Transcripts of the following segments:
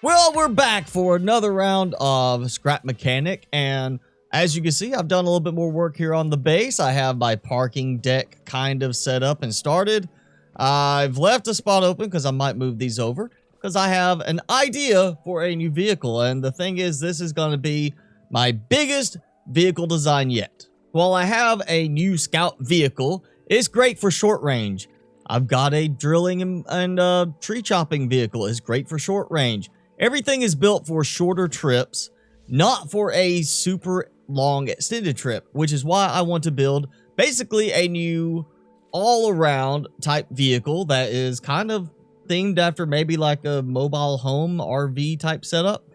Well, we're back for another round of Scrap Mechanic, and as you can see, I've done a little bit more work here on the base. I have my parking deck kind of set up and started. I've left a spot open because I might move these over, because I have an idea for a new vehicle, and the thing is, this is going to be my biggest vehicle design yet. While I have a new scout vehicle, it's great for short range. I've got a drilling and tree chopping vehicle. It's great for short range. Everything is built for shorter trips, not for a super long extended trip, which is why I want to build basically a new all-around type vehicle that is kind of themed after maybe like a mobile home RV type setup,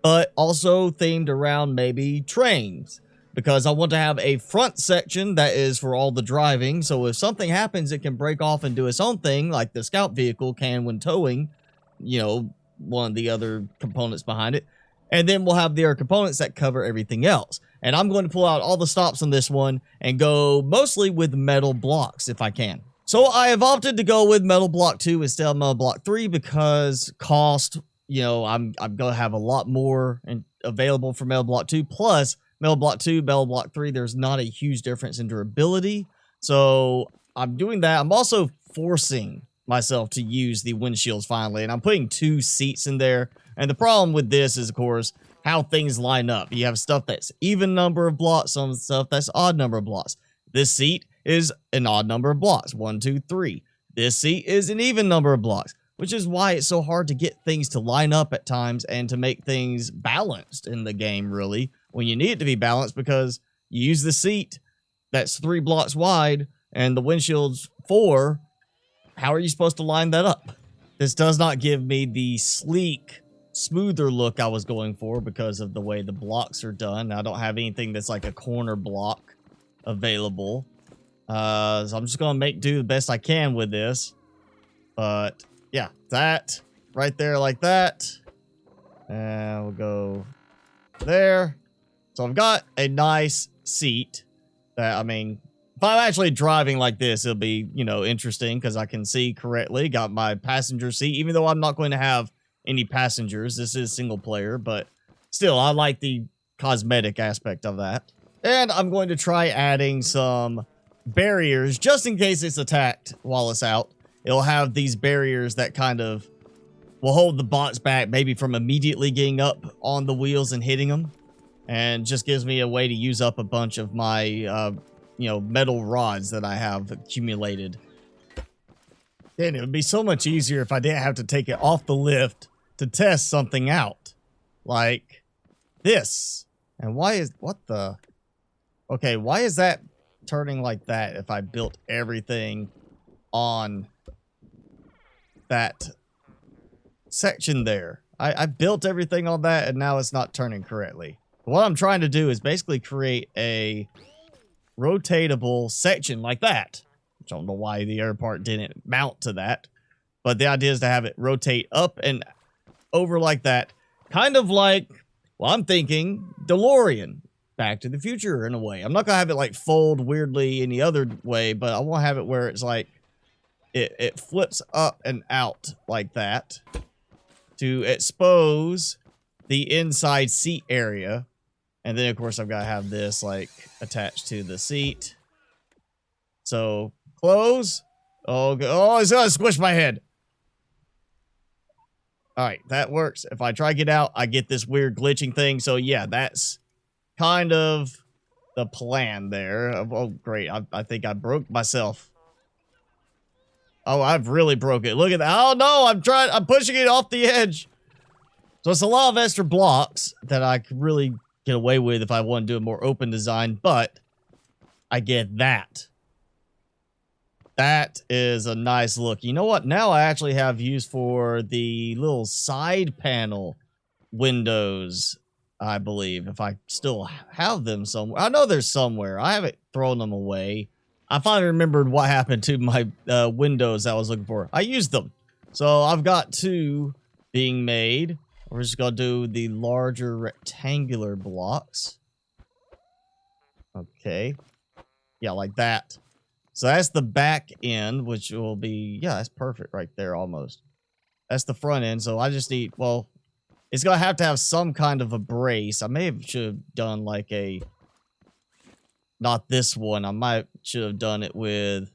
but also themed around maybe trains, because I want to have a front section that is for all the driving, so if something happens, it can break off and do its own thing, like the scout vehicle can when towing, you know, one of the other components behind it. And then we'll have the other components that cover everything else. And I'm going to pull out all the stops on this one and go mostly with metal blocks if I can. So I have opted to go with metal block 2 instead of metal block 3 because cost, you know, I'm going to have a lot more available for metal block 2. Plus, metal block 2, metal block 3, there's not a huge difference in durability. So I'm doing that. I'm also forcing myself to use the windshields finally, and I'm putting 2 seats in there. And the problem with this is, of course, how things line up. You have stuff that's even number of blocks, some stuff that's odd number of blocks. This seat is an odd number of blocks, 1, 2, 3. This seat is an even number of blocks, which is why it's so hard to get things to line up at times and to make things balanced in the game, really, when you need it to be balanced, because you use the seat that's 3 blocks wide and the windshield's 4. How are you supposed to line that up? This does not give me the sleek, smoother look I was going for because of the way the blocks are done. I don't have anything that's like a corner block available. So I'm just going to make do the best I can with this. But yeah, that right there like that. And we'll go there. So I've got a nice seat that, I mean, if I'm actually driving like this, it'll be, you know, interesting because I can see correctly. Got my passenger seat, even though I'm not going to have any passengers. This is single player, but still, I like the cosmetic aspect of that. And I'm going to try adding some barriers just in case it's attacked while it's out. It'll have these barriers that kind of will hold the bots back, maybe from immediately getting up on the wheels and hitting them. And just gives me a way to use up a bunch of my, you know, metal rods that I have accumulated. And it would be so much easier if I didn't have to take it off the lift to test something out. Like this. And why is, what the? Okay, why is that turning like that if I built everything on that section there? I built everything on that and now it's not turning correctly. What I'm trying to do is basically create a rotatable section like that. I don't know why the other part didn't mount to that, but the idea is to have it rotate up and over like that, kind of like, well, I'm thinking DeLorean, Back to the Future in a way. I'm not gonna have it like fold weirdly any other way, but I want to have it where it's like it flips up and out like that to expose the inside seat area. And then, of course, I've got to have this, like, attached to the seat. So, close. Oh, it's going to squish my head. All right, that works. If I try to get out, I get this weird glitching thing. So, yeah, that's kind of the plan there. Oh, great. I think I broke myself. Oh, I've really broke it. Look at that. Oh, no, I'm pushing it off the edge. So, it's a lot of extra blocks that I could really get away with if I want to do a more open design, but I get that. That is a nice look. You know what? Now I actually have use for the little side panel windows, I believe, if I still have them somewhere. I know there's somewhere. I haven't thrown them away. I finally remembered what happened to my windows I was looking for. I used them. So I've got 2 being made. We're just going to do the larger rectangular blocks. Okay. Yeah, like that. So that's the back end, which will be, yeah, that's perfect right there almost. That's the front end. So I just need, well, it's going to have some kind of a brace. I should have done like a, not this one. I should have done it with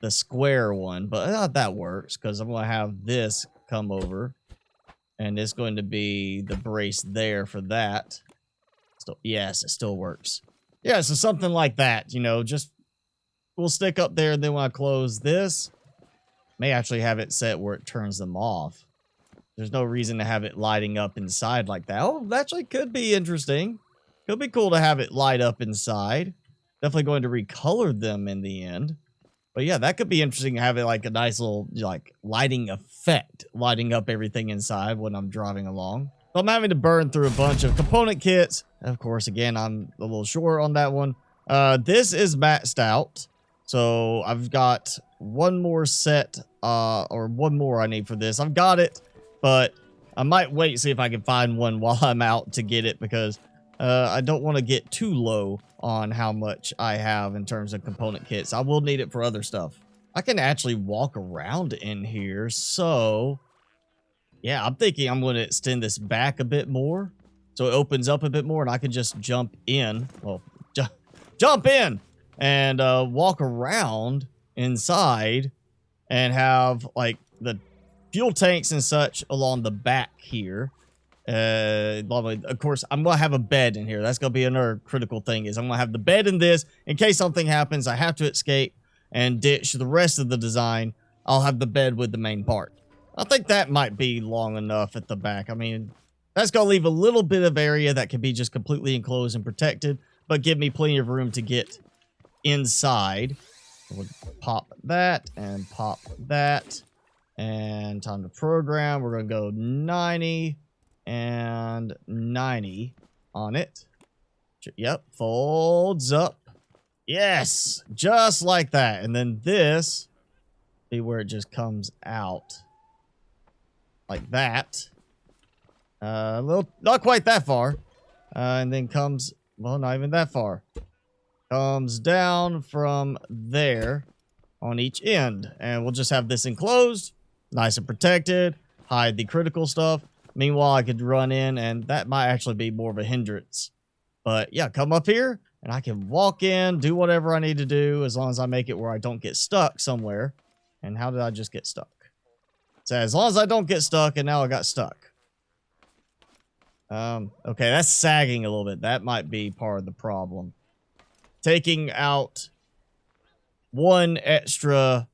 the square one, but that works because I'm going to have this come over and it's going to be the brace there for that. Still, yes, it still works. Yeah, so something like that, you know, just we'll stick up there, and then when I close this, may actually have it set where it turns them off. There's no reason to have it lighting up inside like that. Oh, that actually could be interesting. Could be cool to have it light up inside. Definitely going to recolor them in the end. But yeah, that could be interesting to have it like a nice little like lighting effect, lighting up everything inside when I'm driving along. So I'm having to burn through a bunch of component kits. Of course, again, I'm a little short on that one. This is maxed out. So I've got one more set, or one more I need for this. I've got it, but I might wait and see if I can find one while I'm out to get it because I don't want to get too low on how much I have in terms of component kits. I will need it for other stuff. I can actually walk around in here, so yeah, I'm thinking I'm going to extend this back a bit more so it opens up a bit more and I can just jump in. Well, jump in and walk around inside and have like the fuel tanks and such along the back here. Of course, I'm going to have a bed in here. That's going to be another critical thing is I'm going to have the bed in this in case something happens. I have to escape and ditch the rest of the design. I'll have the bed with the main part. I think that might be long enough at the back. I mean, that's going to leave a little bit of area that can be just completely enclosed and protected, but give me plenty of room to get inside. We'll pop that and pop that. And time to program. We're going to go 90 and 90 on it. Yep, folds up. Yes, just like that. And then this, see where it just comes out like that. A little, not quite that far. And then comes, well, not even that far. Comes down from there on each end. And we'll just have this enclosed, nice and protected, hide the critical stuff. Meanwhile, I could run in, and that might actually be more of a hindrance. But yeah, come up here, and I can walk in, do whatever I need to do, as long as I make it where I don't get stuck somewhere. And how did I just get stuck? So as long as I don't get stuck, and now I got stuck. Okay, that's sagging a little bit. That might be part of the problem. Taking out one extra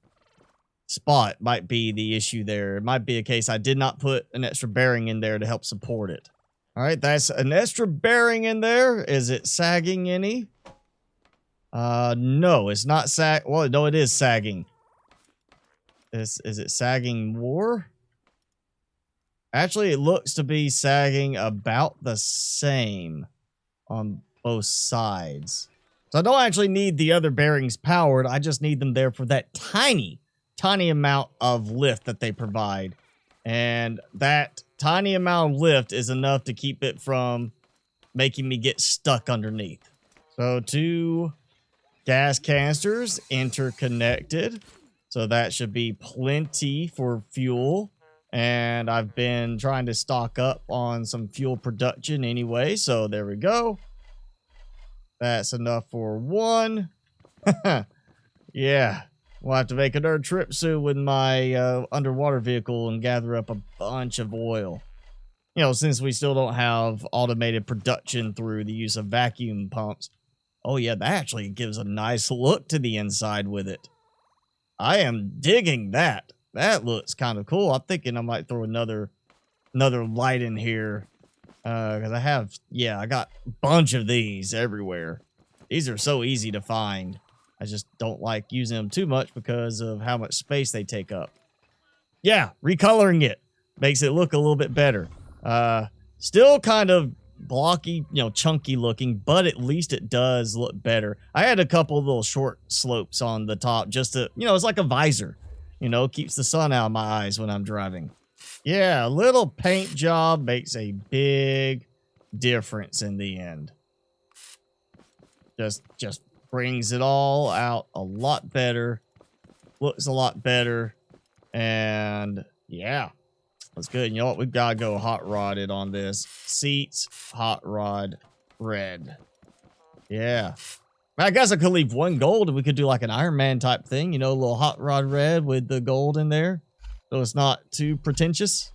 spot might be the issue there. It might be a case I did not put an extra bearing in there to help support it. All right, that's an extra bearing in there. Is it sagging any? No, it's not sag. Well, no, it is sagging. Is it sagging more? Actually, it looks to be sagging about the same on both sides. So I don't actually need the other bearings powered. I just need them there for that tiny amount of lift that they provide. And that tiny amount of lift is enough to keep it from making me get stuck underneath. So 2 gas canisters interconnected. So that should be plenty for fuel. And I've been trying to stock up on some fuel production anyway. So there we go. That's enough for 1. Yeah. We'll have to make another trip soon with my underwater vehicle and gather up a bunch of oil. You know, since we still don't have automated production through the use of vacuum pumps. Oh yeah, that actually gives a nice look to the inside with it. I am digging that. That looks kind of cool. I'm thinking I might throw another light in here. Because I got a bunch of these everywhere. These are so easy to find. I just don't like using them too much because of how much space they take up. Yeah, recoloring it makes it look a little bit better. Still kind of blocky, you know, chunky looking, but at least it does look better. I had a couple of little short slopes on the top just to, you know, it's like a visor. You know, keeps the sun out of my eyes when I'm driving. Yeah, a little paint job makes a big difference in the end. Just brings it all out a lot better. Looks a lot better. And yeah, That's good. You know what? We've got to go hot rodded on this. Seats, hot rod, red. Yeah. I guess I could leave one gold and we could do like an Iron Man type thing. You know, a little hot rod red with the gold in there. So it's not too pretentious.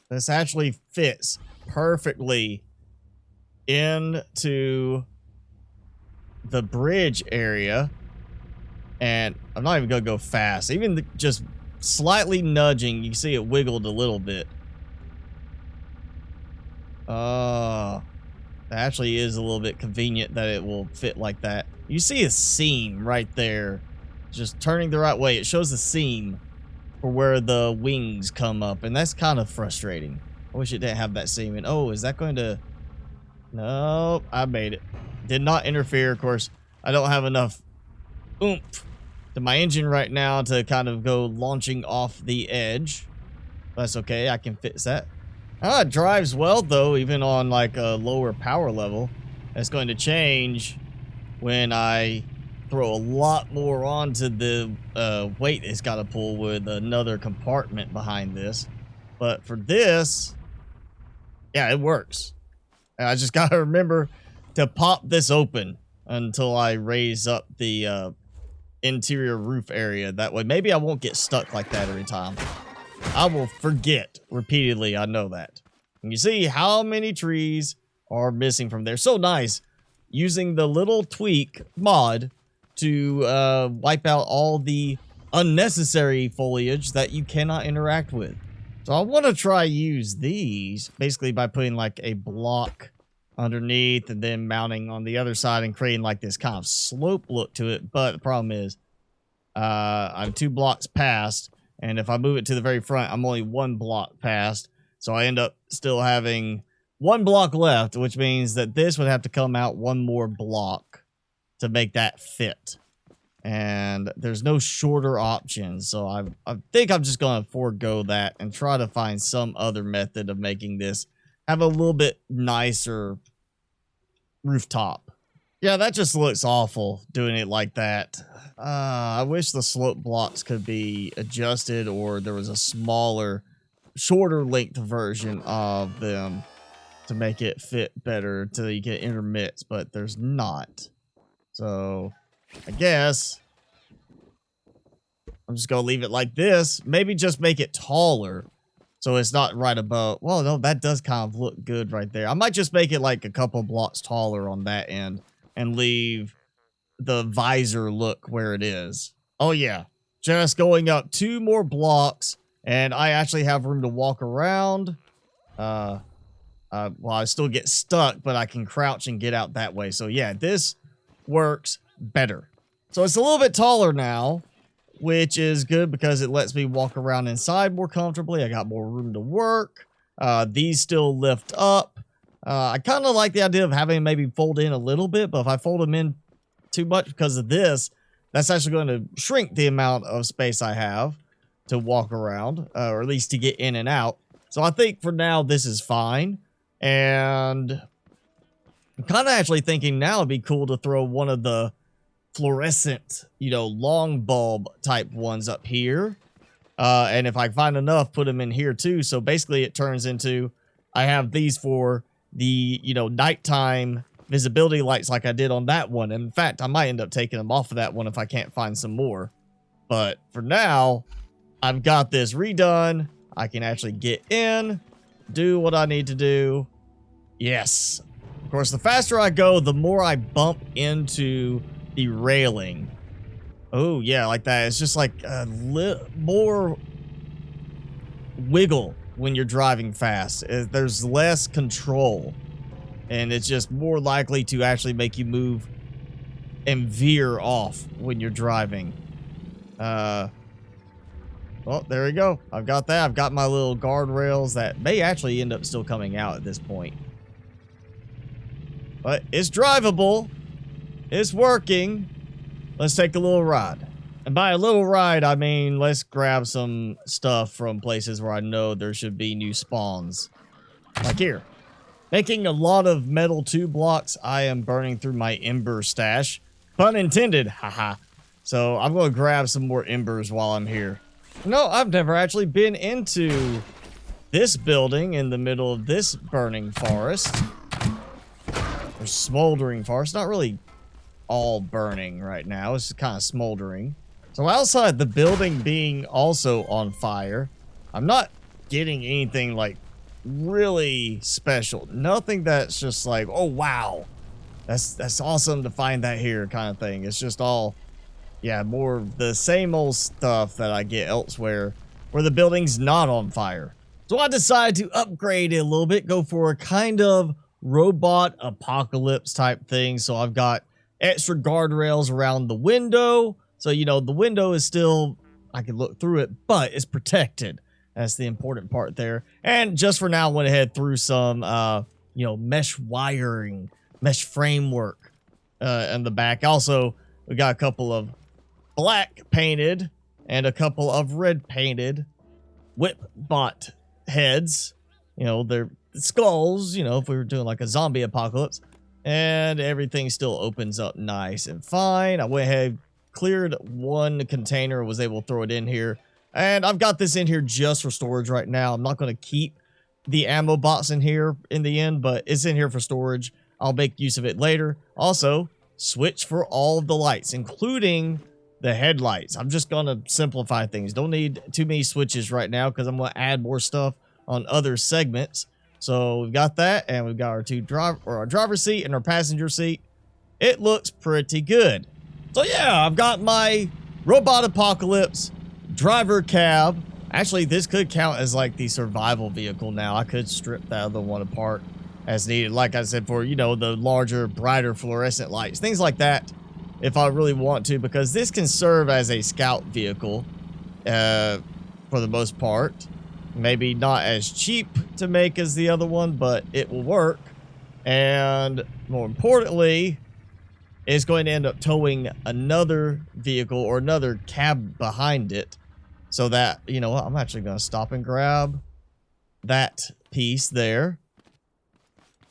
This actually fits perfectly into the bridge area. And I'm not even going to go fast. Even just slightly nudging, you can see it wiggled a little bit. That actually is a little bit convenient that it will fit like that. You see a seam right there. Just turning the right way. It shows the seam for where the wings come up. And that's kind of frustrating. I wish it didn't have that seam. And oh, is that going to... Nope, I made it. Did not interfere. Of course, I don't have enough oomph to my engine right now to kind of go launching off the edge. That's okay. I can fix that. It drives well, though, even on like a lower power level. That's going to change when I throw a lot more onto the weight it's got to pull with another compartment behind this. But for this, yeah, it works. I just got to remember to pop this open until I raise up the interior roof area. That way, maybe I won't get stuck like that every time. I will forget repeatedly, I know that. And you see how many trees are missing from there. So nice using the little tweak mod to wipe out all the unnecessary foliage that you cannot interact with. So I want to try use these basically by putting like a block underneath and then mounting on the other side and creating like this kind of slope look to it. But the problem is I'm 2 blocks past, and if I move it to the very front, I'm only 1 block past. So I end up still having 1 block left, which means that this would have to come out 1 more block to make that fit. And there's no shorter options, so I think I'm just going to forego that and try to find some other method of making this have a little bit nicer rooftop. Yeah, that just looks awful doing it like that. I wish the slope blocks could be adjusted, or there was a smaller, shorter length version of them to make it fit better until you get intermits, but there's not. So I guess I'm just going to leave it like this. Maybe just make it taller so it's not right above. Well, no, that does kind of look good right there. I might just make it like a couple blocks taller on that end and leave the visor look where it is. Oh, yeah. Just going up 2 more blocks, and I actually have room to walk around. Well, I still get stuck, but I can crouch and get out that way. So, yeah, this works better. So it's a little bit taller now, which is good because it lets me walk around inside more comfortably. I got more room to work. These still lift up. I kind of like the idea of having them maybe fold in a little bit, but if I fold them in too much because of this, that's actually going to shrink the amount of space I have to walk around, or at least to get in and out. So I think for now, this is fine. And I'm kind of actually thinking now it'd be cool to throw one of the fluorescent, you know, long bulb type ones up here. And if I find enough, put them in here too. So basically it turns into, I have these for the, you know, nighttime visibility lights like I did on that one. And in fact, I might end up taking them off of that one if I can't find some more. But for now, I've got this redone. I can actually get in, do what I need to do. Yes. Of course, the faster I go, the more I bump into the railing. Oh, yeah, like that. It's just like a little more wiggle when you're driving fast. There's less control. And it's just more likely to actually make you move and veer off when you're driving. Well, there we go. I've got that. I've got my little guardrails that may actually end up still coming out at this point. But it's drivable. It's working. Let's take a little ride. And by a little ride, I mean let's grab some stuff from places where I know there should be new spawns. Like here. Making a lot of metal 2 blocks, I am burning through my ember stash. Pun intended, haha. So I'm going to grab some more embers while I'm here. No, I've never actually been into this building in the middle of this burning forest. Or smoldering forest. Not really all burning right now. It's just kind of smoldering. So outside the building being also on fire, I'm not getting anything like really special. Nothing that's just like, oh wow, that's awesome to find that here kind of thing. It's just all, yeah, more of the same old stuff that I get elsewhere where the building's not on fire. So I decided to upgrade it a little bit, go for a kind of robot apocalypse type thing. So I've got extra guardrails around the window. So, you know, the window is still, I can look through it, but it's protected. That's the important part there. And just for now, went ahead through some, you know, mesh wiring, mesh framework in the back. Also, we got a couple of black painted and a couple of red painted whip bot heads. You know, they're skulls, you know, if we were doing like a zombie apocalypse. And everything still opens up nice and fine. I went ahead, cleared one container, was able to throw it in here. And I've got this in here just for storage right now. I'm not going to keep the ammo box in here in the end, but it's in here for storage. I'll make use of it later. Also, switch for all of the lights, including the headlights. I'm just going to simplify things. Don't need too many switches right now because I'm going to add more stuff on other segments. So we've got that, and we've got our driver's seat and our passenger seat. It looks pretty good. So yeah, I've got my robot apocalypse driver cab. Actually, this could count as like the survival vehicle now. I could strip that other one apart as needed. Like I said, for, you know, the larger, brighter fluorescent lights, things like that, if I really want to, because this can serve as a scout vehicle for the most part. Maybe not as cheap to make as the other one, but it will work. And more importantly, it's going to end up towing another vehicle or another cab behind it. So that, you know what, I'm actually going to stop and grab that piece there.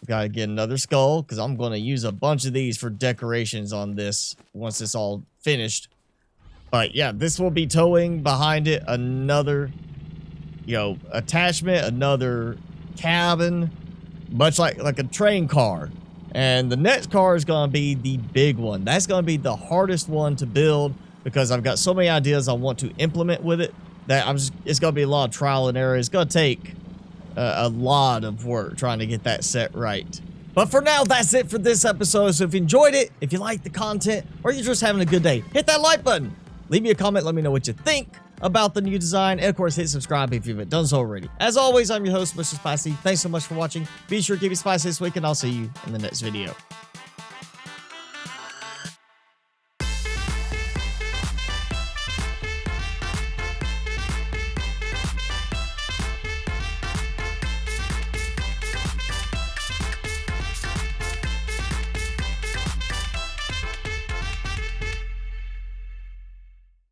Got to get another skull because I'm going to use a bunch of these for decorations on this once it's all finished. But yeah, this will be towing behind it another, you know, attachment, another cabin, much like a train car. And the next car is going to be the big one. That's going to be the hardest one to build because I've got so many ideas I want to implement with it that it's going to be a lot of trial and error. It's going to take a lot of work trying to get that set right. But for now, that's it for this episode. So if you enjoyed it, if you like the content, or you're just having a good day, hit that like button. Leave me a comment. Let me know what you think about the new design. And of course, hit subscribe if you haven't done so already. As always, I'm your host, Mr. Spicy. Thanks so much for watching. Be sure to keep it spicy this week, and I'll see you in the next video.